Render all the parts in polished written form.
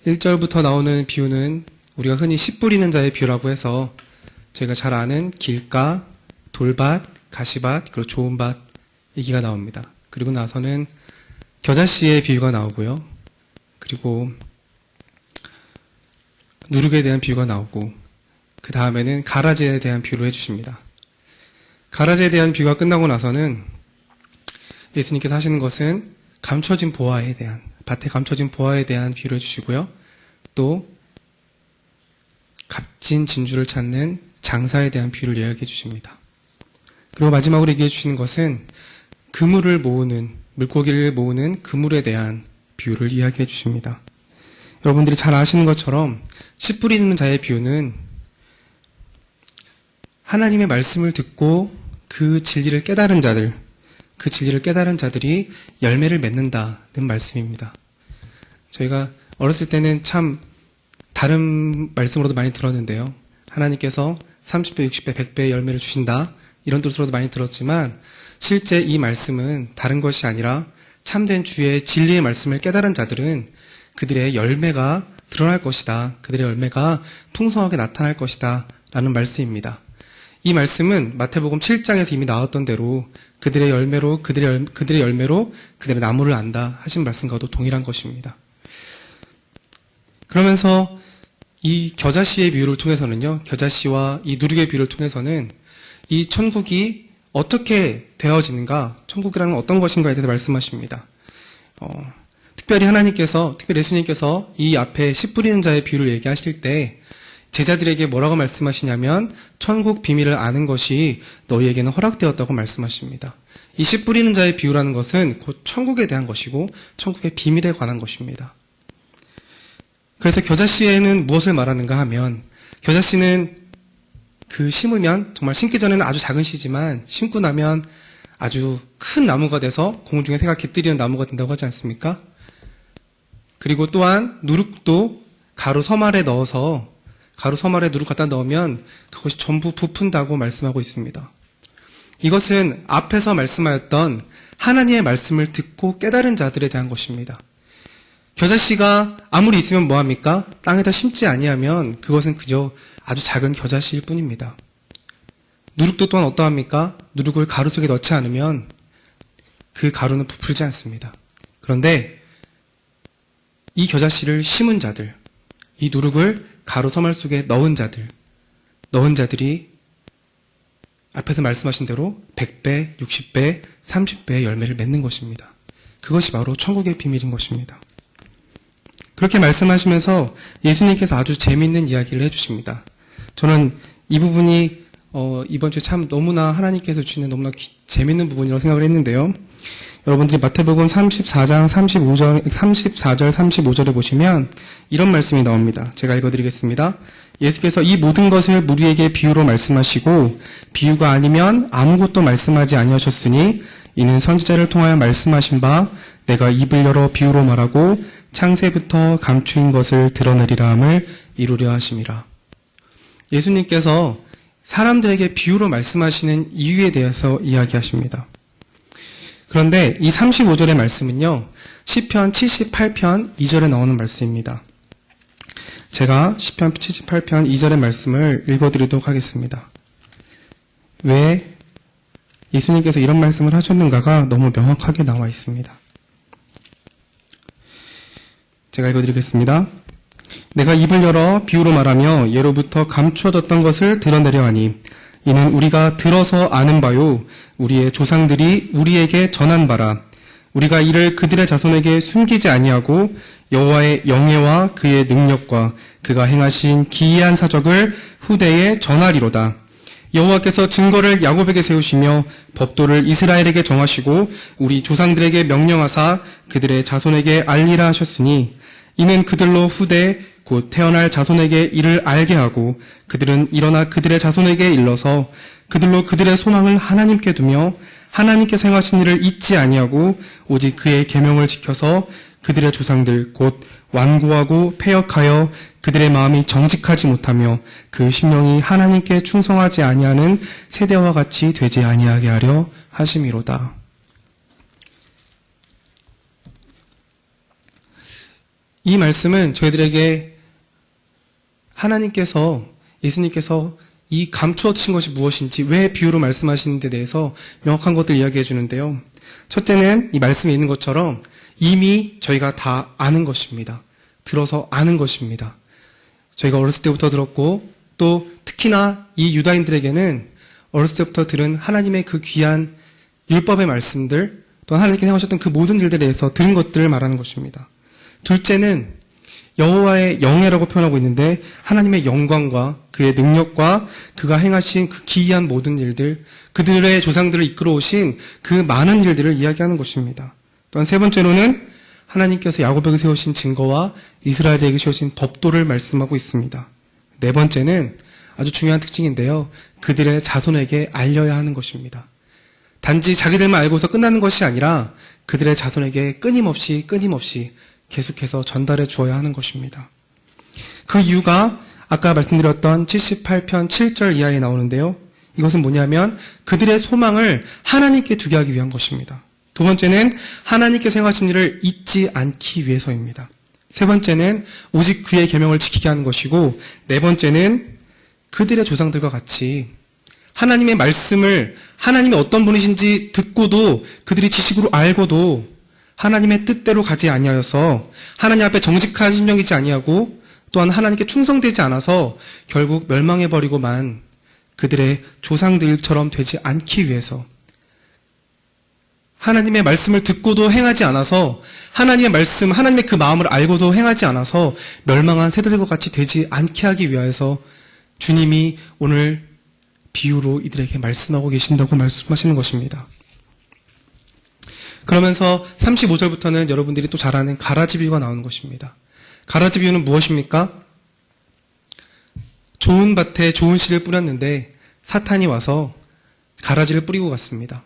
1절부터 나오는 비유는 우리가 흔히 씨 뿌리는 자의 비유라고 해서 저희가 잘 아는 길가, 돌밭, 가시밭, 그리고 좋은 밭 얘기가 나옵니다. 그리고 나서는 겨자씨의 비유가 나오고요. 그리고 누룩에 대한 비유가 나오고 그 다음에는 가라지에 대한 비유를 해주십니다. 가라지에 대한 비유가 끝나고 나서는 예수님께서 하시는 것은 감춰진 보화에 대한, 밭에 감춰진 보화에 대한 비유를 해주시고요. 또 값진 진주를 찾는 장사에 대한 비유를 이야기해 주십니다. 그리고 마지막으로 얘기해 주시는 것은 그물을 모으는, 물고기를 모으는 그물에 대한 비유를 이야기해 주십니다. 여러분들이 잘 아시는 것처럼 씨 뿌리는 자의 비유는 하나님의 말씀을 듣고 그 진리를 깨달은 자들이 열매를 맺는다는 말씀입니다. 저희가 어렸을 때는 참 다른 말씀으로도 많이 들었는데요. 하나님께서 30배, 60배, 100배의 열매를 주신다. 이런 뜻으로도 많이 들었지만 실제 이 말씀은 다른 것이 아니라 참된 주의 진리의 말씀을 깨달은 자들은 그들의 열매가 드러날 것이다. 그들의 열매가 풍성하게 나타날 것이다. 라는 말씀입니다. 이 말씀은 마태복음 7장에서 이미 나왔던 대로 그들의 열매로 그들의 나무를 안다 하신 말씀과도 동일한 것입니다. 그러면서 이 겨자씨의 비유를 통해서는요, 겨자씨와 이 누룩의 비유를 통해서는 이 천국이 어떻게 되어지는가, 천국이라는 어떤 것인가에 대해서 말씀하십니다. 특별히 예수님께서 이 앞에 씨 뿌리는 자의 비유를 얘기하실 때 제자들에게 뭐라고 말씀하시냐면 천국 비밀을 아는 것이 너희에게는 허락되었다고 말씀하십니다. 이 씨 뿌리는 자의 비유라는 것은 곧 천국에 대한 것이고 천국의 비밀에 관한 것입니다. 그래서 겨자씨에는 무엇을 말하는가 하면 겨자씨는 그 심으면 정말 심기 전에는 아주 작은 씨지만 심고 나면 아주 큰 나무가 돼서 공중에 새가 깃들이는 나무가 된다고 하지 않습니까? 그리고 또한 누룩도 가루 서말에 누룩 갖다 넣으면 그것이 전부 부푼다고 말씀하고 있습니다. 이것은 앞에서 말씀하였던 하나님의 말씀을 듣고 깨달은 자들에 대한 것입니다. 겨자씨가 아무리 있으면 뭐합니까? 땅에다 심지 아니하면 그것은 그저 아주 작은 겨자씨일 뿐입니다. 누룩도 또한 어떠합니까? 누룩을 가루 속에 넣지 않으면 그 가루는 부풀지 않습니다. 그런데 이 겨자씨를 심은 자들, 이 누룩을 가루 서말 속에 넣은 자들이 앞에서 말씀하신 대로 100배, 60배, 30배의 열매를 맺는 것입니다. 그것이 바로 천국의 비밀인 것입니다. 그렇게 말씀하시면서 예수님께서 아주 재미있는 이야기를 해주십니다. 저는 이 부분이 이번 주에 참 너무나 하나님께서 주시는 너무나 재미있는 부분이라고 생각을 했는데요. 여러분들이 마태복음 34장 34절 35절에 보시면 이런 말씀이 나옵니다. 제가 읽어드리겠습니다. 예수께서 이 모든 것을 무리에게 비유로 말씀하시고 비유가 아니면 아무것도 말씀하지 아니하셨으니 이는 선지자를 통하여 말씀하신 바 내가 입을 열어 비유로 말하고 창세부터 감추인 것을 드러내리라 함을 이루려 하심이라. 예수님께서 사람들에게 비유로 말씀하시는 이유에 대해서 이야기하십니다. 그런데 이 35절의 말씀은요, 시편 78편 2절에 나오는 말씀입니다. 제가 시편 78편 2절의 말씀을 읽어드리도록 하겠습니다. 왜 예수님께서 이런 말씀을 하셨는가가 너무 명확하게 나와 있습니다. 제가 읽어드리겠습니다. 내가 입을 열어 비유로 말하며 예로부터 감추어졌던 것을 드러내려 하니 이는 우리가 들어서 아는 바요 우리의 조상들이 우리에게 전한 바라. 우리가 이를 그들의 자손에게 숨기지 아니하고 여호와의 영예와 그의 능력과 그가 행하신 기이한 사적을 후대에 전하리로다. 여호와께서 증거를 야곱에게 세우시며 법도를 이스라엘에게 정하시고 우리 조상들에게 명령하사 그들의 자손에게 알리라 하셨으니 이는 그들로 후대 곧 태어날 자손에게 이를 알게 하고 그들은 일어나 그들의 자손에게 일러서 그들로 그들의 소망을 하나님께 두며 하나님께서 행하신 일을 잊지 아니하고 오직 그의 계명을 지켜서 그들의 조상들 곧 완고하고 패역하여 그들의 마음이 정직하지 못하며 그 심령이 하나님께 충성하지 아니하는 세대와 같이 되지 아니하게 하려 하심이로다. 이 말씀은 저희들에게 하나님께서, 예수님께서 이 감추어 주신 것이 무엇인지, 왜 비유로 말씀하시는 데 대해서 명확한 것들을 이야기해 주는데요. 첫째는 이 말씀에 있는 것처럼 이미 저희가 다 아는 것입니다. 들어서 아는 것입니다. 저희가 어렸을 때부터 들었고, 또 특히나 이 유다인들에게는 어렸을 때부터 들은 하나님의 그 귀한 율법의 말씀들, 또 하나님께서 행하셨던 그 모든 일들에 대해서 들은 것들을 말하는 것입니다. 둘째는 여호와의 영예라고 표현하고 있는데, 하나님의 영광과 그의 능력과 그가 행하신 그 기이한 모든 일들, 그들의 조상들을 이끌어 오신 그 많은 일들을 이야기하는 것입니다. 또한 세 번째로는 하나님께서 야곱에게 세우신 증거와 이스라엘에게 세우신 법도를 말씀하고 있습니다. 네 번째는 아주 중요한 특징인데요. 그들의 자손에게 알려야 하는 것입니다. 단지 자기들만 알고서 끝나는 것이 아니라 그들의 자손에게 끊임없이 계속해서 전달해 주어야 하는 것입니다. 그 이유가 아까 말씀드렸던 78편 7절 이하에 나오는데요. 이것은 뭐냐면 그들의 소망을 하나님께 두게 하기 위한 것입니다. 두 번째는 하나님께서 행하신 일을 잊지 않기 위해서입니다. 세 번째는 오직 그의 계명을 지키게 하는 것이고, 네 번째는 그들의 조상들과 같이 하나님의 말씀을, 하나님이 어떤 분이신지 듣고도, 그들이 지식으로 알고도 하나님의 뜻대로 가지 아니하여서 하나님 앞에 정직한 심령이지 아니하고, 또한 하나님께 충성되지 않아서 결국 멸망해버리고만 그들의 조상들처럼 되지 않기 위해서, 하나님의 말씀을 듣고도 행하지 않아서, 하나님의 말씀, 하나님의 그 마음을 알고도 행하지 않아서 멸망한 세대들과 같이 되지 않게 하기 위하여서 주님이 오늘 비유로 이들에게 말씀하고 계신다고 말씀하시는 것입니다. 그러면서 35절부터는 여러분들이 또 잘 아는 가라지 비유가 나오는 것입니다. 가라지 비유는 무엇입니까? 좋은 밭에 좋은 씨를 뿌렸는데 사탄이 와서 가라지를 뿌리고 갔습니다.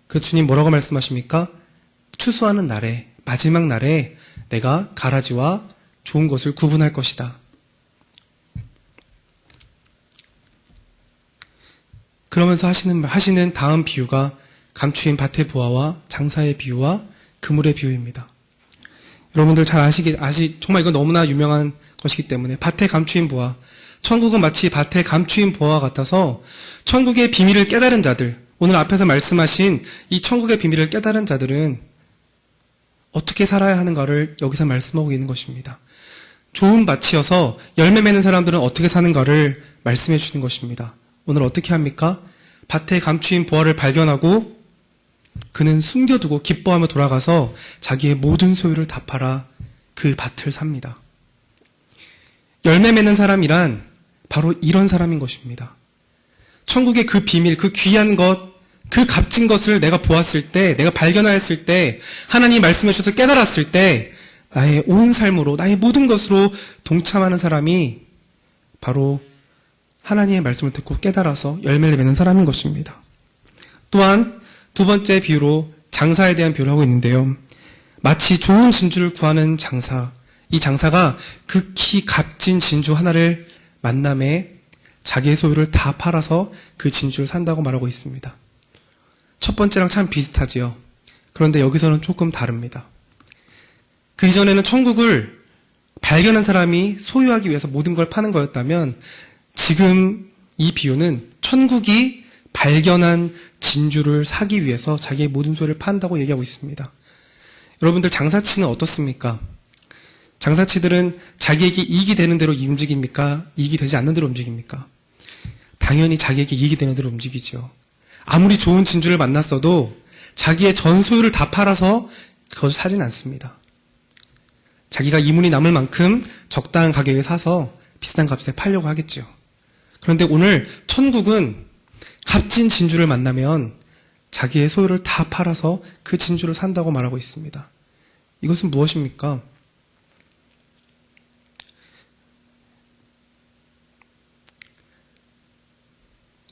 그래서 주님 뭐라고 말씀하십니까? 추수하는 날에, 마지막 날에 내가 가라지와 좋은 것을 구분할 것이다. 그러면서 하시는 다음 비유가 감추인 밭의 보화와 장사의 비유와 그물의 비유입니다. 여러분들 잘 정말 이건 너무나 유명한 것이기 때문에, 밭에 감추인 보화. 천국은 마치 밭에 감추인 보화와 같아서 천국의 비밀을 깨달은 자들, 오늘 앞에서 말씀하신 이 천국의 비밀을 깨달은 자들은 어떻게 살아야 하는가를 여기서 말씀하고 있는 것입니다. 좋은 밭이어서 열매 맺는 사람들은 어떻게 사는가를 말씀해 주시는 것입니다. 오늘 어떻게 합니까? 밭에 감추인 보화를 발견하고 그는 숨겨두고 기뻐하며 돌아가서 자기의 모든 소유를 다 팔아 그 밭을 삽니다. 열매 맺는 사람이란 바로 이런 사람인 것입니다. 천국의 그 비밀, 그 귀한 것, 그 값진 것을 내가 보았을 때, 내가 발견하였을 때, 하나님이 말씀해 주셔서 깨달았을 때 나의 온 삶으로, 나의 모든 것으로 동참하는 사람이 바로 하나님의 말씀을 듣고 깨달아서 열매를 맺는 사람인 것입니다. 또한 두 번째 비유로 장사에 대한 비유를 하고 있는데요. 마치 좋은 진주를 구하는 장사, 이 장사가 극히 값진 진주 하나를 만남에 자기의 소유를 다 팔아서 그 진주를 산다고 말하고 있습니다. 첫 번째랑 참 비슷하지요. 그런데 여기서는 조금 다릅니다. 그 이전에는 천국을 발견한 사람이 소유하기 위해서 모든 걸 파는 거였다면, 지금 이 비유는 천국이 발견한 진주를 사기 위해서 자기의 모든 소유를 판다고 얘기하고 있습니다. 여러분들 장사치는 어떻습니까? 장사치들은 자기에게 이익이 되는 대로 움직입니까? 이익이 되지 않는 대로 움직입니까? 당연히 자기에게 이익이 되는 대로 움직이죠. 아무리 좋은 진주를 만났어도 자기의 전 소유를 다 팔아서 그것을 사진 않습니다. 자기가 이문이 남을 만큼 적당한 가격에 사서 비싼 값에 팔려고 하겠죠. 그런데 오늘 천국은 값진 진주를 만나면 자기의 소유를 다 팔아서 그 진주를 산다고 말하고 있습니다. 이것은 무엇입니까?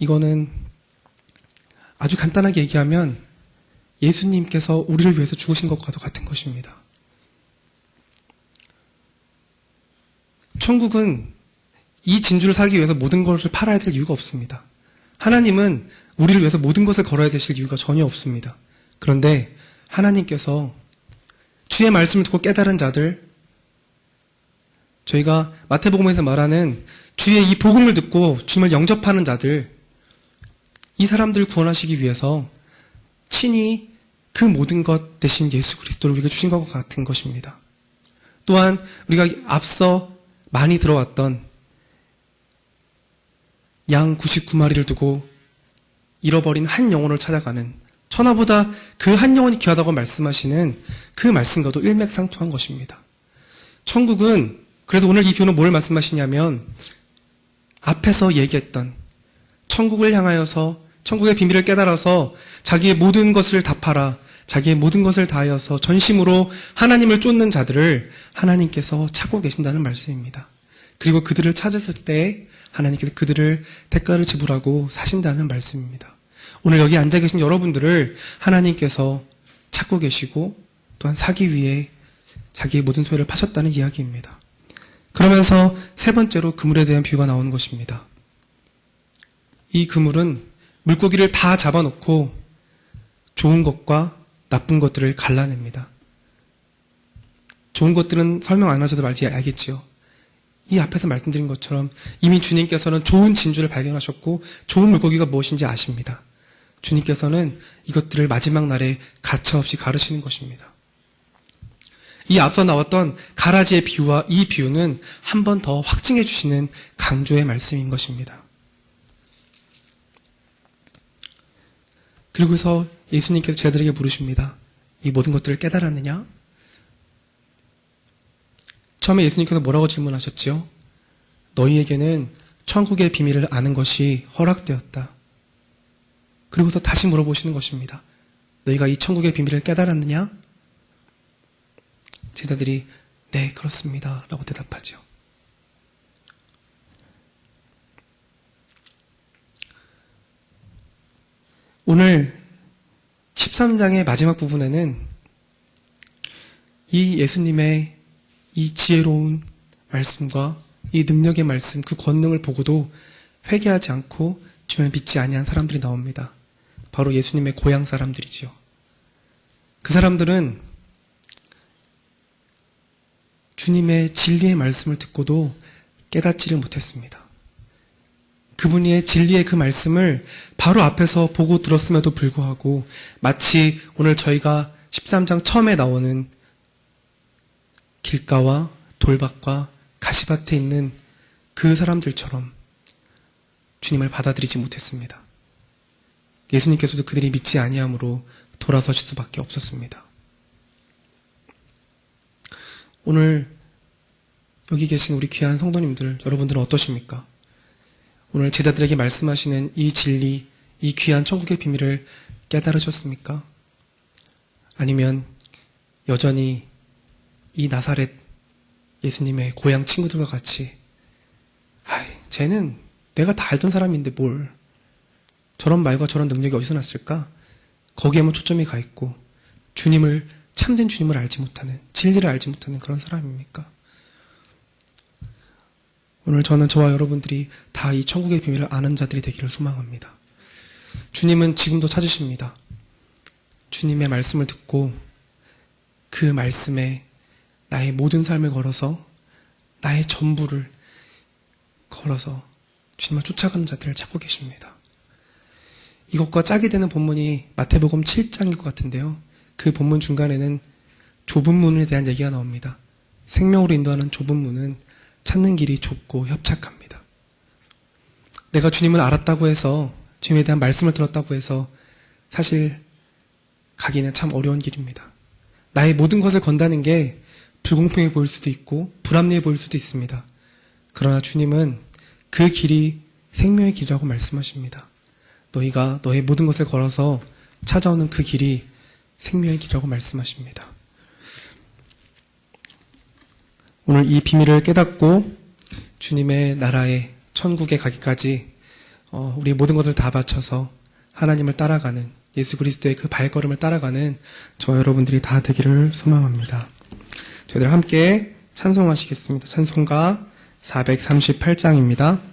이거는 아주 간단하게 얘기하면 예수님께서 우리를 위해서 죽으신 것과도 같은 것입니다. 천국은 이 진주를 사기 위해서 모든 것을 팔아야 될 이유가 없습니다. 하나님은 우리를 위해서 모든 것을 걸어야 되실 이유가 전혀 없습니다. 그런데 하나님께서 주의 말씀을 듣고 깨달은 자들, 저희가 마태복음에서 말하는 주의 이 복음을 듣고 주님을 영접하는 자들, 이 사람들을 구원하시기 위해서 친히 그 모든 것 대신 예수 그리스도를 우리에게 주신 것 같은 것입니다. 또한 우리가 앞서 많이 들어왔던 양 99마리를 두고 잃어버린 한 영혼을 찾아가는, 천하보다 그 한 영혼이 귀하다고 말씀하시는 그 말씀과도 일맥상통한 것입니다. 천국은, 그래서 오늘 이 교훈은 뭘 말씀하시냐면, 앞에서 얘기했던 천국을 향하여서 천국의 비밀을 깨달아서 자기의 모든 것을 다 팔아 자기의 모든 것을 다하여서 전심으로 하나님을 쫓는 자들을 하나님께서 찾고 계신다는 말씀입니다. 그리고 그들을 찾았을 때 하나님께서 그들을 대가를 지불하고 사신다는 말씀입니다. 오늘 여기 앉아 계신 여러분들을 하나님께서 찾고 계시고 또한 사기 위해 자기의 모든 소유를 파셨다는 이야기입니다. 그러면서 세 번째로 그물에 대한 비유가 나오는 것입니다. 이 그물은 물고기를 다 잡아놓고 좋은 것과 나쁜 것들을 갈라냅니다. 좋은 것들은 설명 안 하셔도 알겠지요. 이 앞에서 말씀드린 것처럼 이미 주님께서는 좋은 진주를 발견하셨고 좋은 물고기가 무엇인지 아십니다. 주님께서는 이것들을 마지막 날에 가차없이 가르치는 것입니다. 이 앞서 나왔던 가라지의 비유와 이 비유는 한 번 더 확증해 주시는 강조의 말씀인 것입니다. 그리고서 예수님께서 제자들에게 물으십니다. 이 모든 것들을 깨달았느냐? 처음에 예수님께서 뭐라고 질문하셨지요? 너희에게는 천국의 비밀을 아는 것이 허락되었다. 그리고서 다시 물어보시는 것입니다. 너희가 이 천국의 비밀을 깨달았느냐? 제자들이 네, 그렇습니다 라고 대답하죠. 오늘 13장의 마지막 부분에는 이 예수님의 이 지혜로운 말씀과 이 능력의 말씀, 그 권능을 보고도 회개하지 않고 주님을 믿지 아니한 사람들이 나옵니다. 바로 예수님의 고향 사람들이지요. 그 사람들은 주님의 진리의 말씀을 듣고도 깨닫지를 못했습니다. 그분의 진리의 그 말씀을 바로 앞에서 보고 들었음에도 불구하고 마치 오늘 저희가 13장 처음에 나오는 길가와 돌밭과 가시밭에 있는 그 사람들처럼 주님을 받아들이지 못했습니다. 예수님께서도 그들이 믿지 아니함으로 돌아서실 수밖에 없었습니다. 오늘 여기 계신 우리 귀한 성도님들, 여러분들은 어떠십니까? 오늘 제자들에게 말씀하시는 이 진리, 이 귀한 천국의 비밀을 깨달으셨습니까? 아니면 여전히 이 나사렛 예수님의 고향 친구들과 같이 쟤는 내가 다 알던 사람인데 뭘 저런 말과 저런 능력이 어디서 났을까? 거기에만 초점이 가 있고 주님을, 참된 주님을 알지 못하는, 진리를 알지 못하는 그런 사람입니까? 오늘 저는 저와 여러분들이 다 이 천국의 비밀을 아는 자들이 되기를 소망합니다. 주님은 지금도 찾으십니다. 주님의 말씀을 듣고 그 말씀에 나의 모든 삶을 걸어서, 나의 전부를 걸어서 주님을 쫓아가는 자들을 찾고 계십니다. 이것과 짝이 되는 본문이 마태복음 7장일 것 같은데요. 그 본문 중간에는 좁은 문에 대한 얘기가 나옵니다. 생명으로 인도하는 좁은 문은 찾는 길이 좁고 협착합니다. 내가 주님을 알았다고 해서, 주님에 대한 말씀을 들었다고 해서 사실 가기는 참 어려운 길입니다. 나의 모든 것을 건다는 게 불공평해 보일 수도 있고 불합리해 보일 수도 있습니다. 그러나 주님은 그 길이 생명의 길이라고 말씀하십니다. 너희가 너의 모든 것을 걸어서 찾아오는 그 길이 생명의 길이라고 말씀하십니다. 오늘 이 비밀을 깨닫고 주님의 나라에, 천국에 가기까지 우리의 모든 것을 다 바쳐서 하나님을 따라가는, 예수 그리스도의 그 발걸음을 따라가는 저와 여러분들이 다 되기를 소망합니다. 저희들 함께 찬송하시겠습니다. 찬송가 438장입니다.